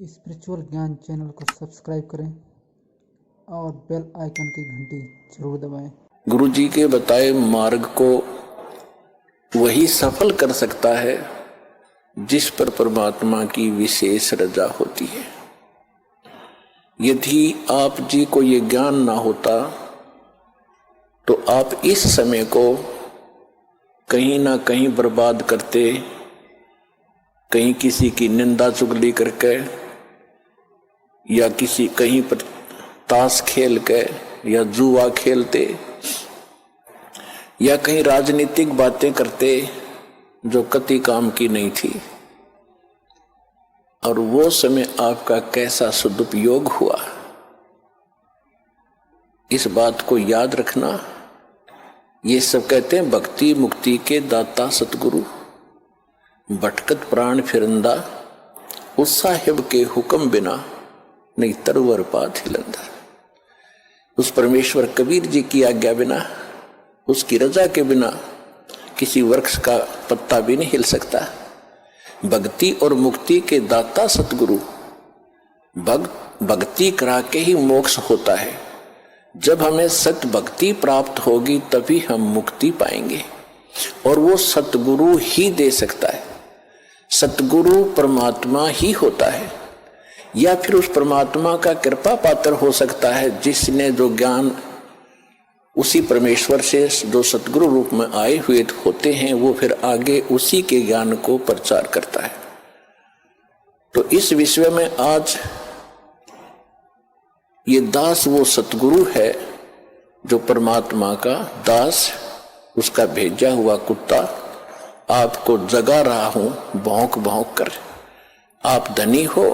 Spiritual ज्ञान channel को subscribe करें और बेल आइकन की घंटी जरूर दबाएं। गुरु जी के बताए मार्ग को वही सफल कर सकता है जिस पर परमात्मा की विशेष रजा होती है। यदि आप जी को ये ज्ञान ना होता तो आप इस समय को कहीं ना कहीं बर्बाद करते, कहीं किसी की निंदा चुगली करके या किसी कहीं पर ताश खेल के या जुआ खेलते या कहीं राजनीतिक बातें करते जो कति काम की नहीं थी। और वो समय आपका कैसा सदुपयोग हुआ, इस बात को याद रखना। ये सब कहते हैं भक्ति मुक्ति के दाता सतगुरु, भटकत प्राण फिरंदा, उस साहिब के हुक्म बिना नहीं तरवर पात हिलंदा। उस परमेश्वर कबीर जी की आज्ञा बिना, उसकी रजा के बिना किसी वृक्ष का पत्ता भी नहीं हिल सकता। भक्ति और मुक्ति के दाता सतगुरु, भक्ति करा के ही मोक्ष होता है। जब हमें सत भक्ति प्राप्त होगी तभी हम मुक्ति पाएंगे, और वो सतगुरु ही दे सकता है। सतगुरु परमात्मा ही होता है, या फिर उस परमात्मा का कृपा पात्र हो सकता है जिसने जो ज्ञान उसी परमेश्वर से जो सतगुरु रूप में आए हुए होते हैं, वो फिर आगे उसी के ज्ञान को प्रचार करता है। तो इस विषय में आज ये दास वो सतगुरु है जो परमात्मा का दास, उसका भेजा हुआ कुत्ता आपको जगा रहा हूं भौंक भौंक कर। आप धनी हो,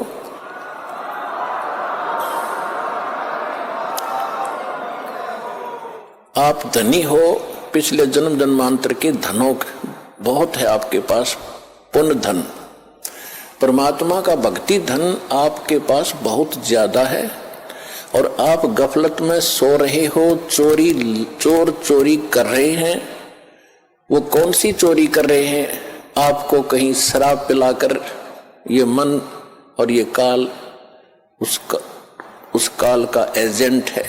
आप धनी हो, पिछले जन्म जन्मांतर के धनों बहुत है आपके पास, पुण्य धन। परमात्मा का भक्ति धन आपके पास बहुत ज्यादा है, और आप गफलत में सो रहे हो, चोर चोरी कर रहे हैं। वो कौन सी चोरी कर रहे हैं? आपको कहीं शराब पिलाकर ये मन और ये काल उस काल का एजेंट है।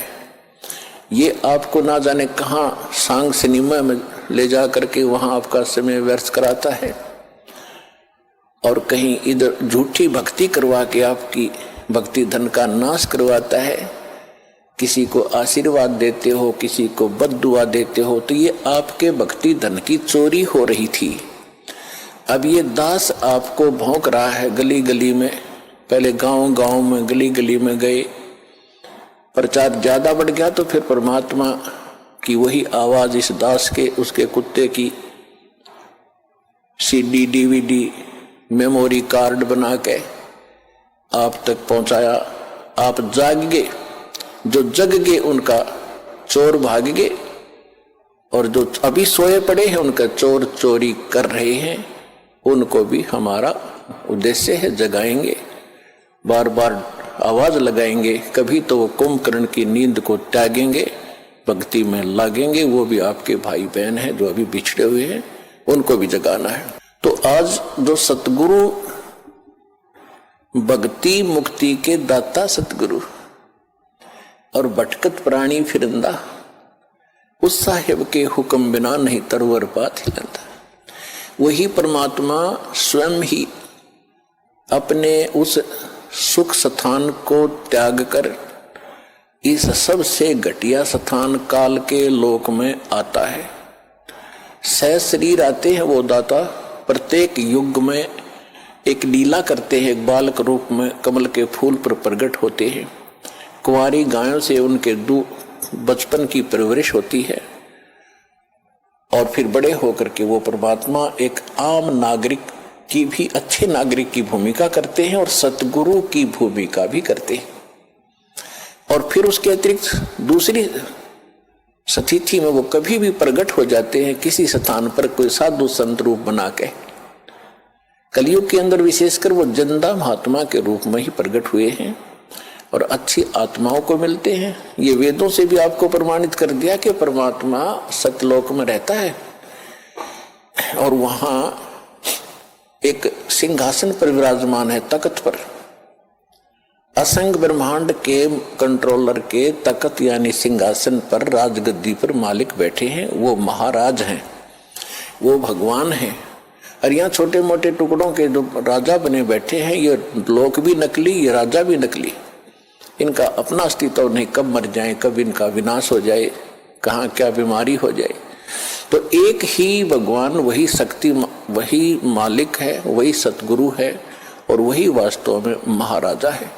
ये आपको ना जाने कहाँ सांग सिनेमा में ले जा करके वहां आपका समय व्यर्थ कराता है, और कहीं इधर झूठी भक्ति करवा के आपकी भक्ति धन का नाश करवाता है। किसी को आशीर्वाद देते हो, किसी को बद्दुआ देते हो, तो ये आपके भक्ति धन की चोरी हो रही थी। अब ये दास आपको भौंक रहा है गली गली में। पहले गांव गांव में गली गली में गए, प्रचार ज्यादा बढ़ गया तो फिर परमात्मा की वही आवाज इस दास के, उसके कुत्ते की सीडी डीवीडी मेमोरी कार्ड बना के आप तक पहुंचाया। आप जाग गए, जो जग गए उनका चोर भाग गए, और जो अभी सोए पड़े हैं उनका चोर चोरी कर रहे हैं। उनको भी हमारा उद्देश्य है जगाएंगे, बार बार आवाज लगाएंगे। कभी तो वो कुंभकर्ण की नींद को त्यागेंगे, भक्ति में लागेंगे। वो भी आपके भाई बहन हैं जो अभी बिछड़े हुए हैं, उनको भी जगाना है। तो आज जो सतगुरु, भक्ति मुक्ति के दाता सतगुरु और भटकत प्राणी फिरंदा, उस साहिब के हुक्म बिना नहीं तरवर पात हिलंदा। वही परमात्मा स्वयं ही अपने उस सुख स्थान को त्याग कर इस सबसे घटिया स्थान काल के लोक में आता है। सह शरीर आते हैं वो दाता, प्रत्येक युग में एक लीला करते हैं। एक बालक रूप में कमल के फूल पर प्रकट होते हैं। कुंवारी गायों से उनके बचपन की परवरिश होती है, और फिर बड़े होकर के वो परमात्मा एक आम नागरिक की भी, अच्छे नागरिक की भूमिका करते हैं और सतगुरु की भूमिका भी करते हैं। और फिर उसके अतिरिक्त दूसरी स्थिति में वो कभी भी प्रकट हो जाते हैं किसी स्थान पर कोई साधु संत रूप बना के। कलयुग के अंदर विशेषकर वो जिंदा महात्मा के रूप में ही प्रकट हुए हैं और अच्छी आत्माओं को मिलते हैं। ये वेदों से भी आपको प्रमाणित कर दिया कि परमात्मा सतलोक में रहता है, और वहां एक सिंहासन पर विराजमान है, तख्त पर। असंग ब्रह्मांड के कंट्रोलर के तख्त यानी सिंहासन पर, राजगद्दी पर मालिक बैठे हैं, वो महाराज हैं, वो भगवान हैं। और यहाँ छोटे मोटे टुकड़ों के जो राजा बने बैठे हैं, ये लोक भी नकली, ये राजा भी नकली, इनका अपना अस्तित्व नहीं, कब मर जाए, कब इनका विनाश हो जाए, कहाँ क्या बीमारी हो जाए। तो एक ही भगवान, वही शक्ति, वही मालिक है, वही सतगुरु है, और वही वास्तव में महाराजा है।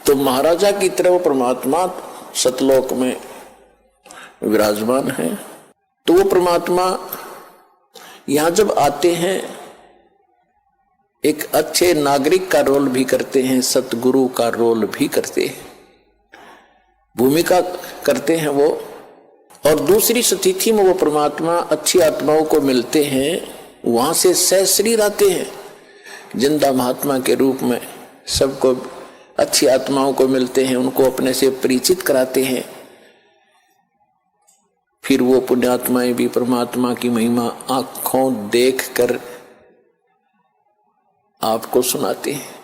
तो महाराजा की तरह वो परमात्मा सतलोक में विराजमान है। तो वो परमात्मा यहां जब आते हैं, एक अच्छे नागरिक का रोल भी करते हैं, सतगुरु का रोल भी करते हैं, भूमिका करते हैं वो। और दूसरी स्थिति में वो परमात्मा अच्छी आत्माओं को मिलते हैं, वहां से सहशरीर आते हैं जिंदा महात्मा के रूप में, सबको अच्छी आत्माओं को मिलते हैं, उनको अपने से परिचित कराते हैं। फिर वो पुण्यात्माएं भी परमात्मा की महिमा आंखों देखकर आपको सुनाते हैं।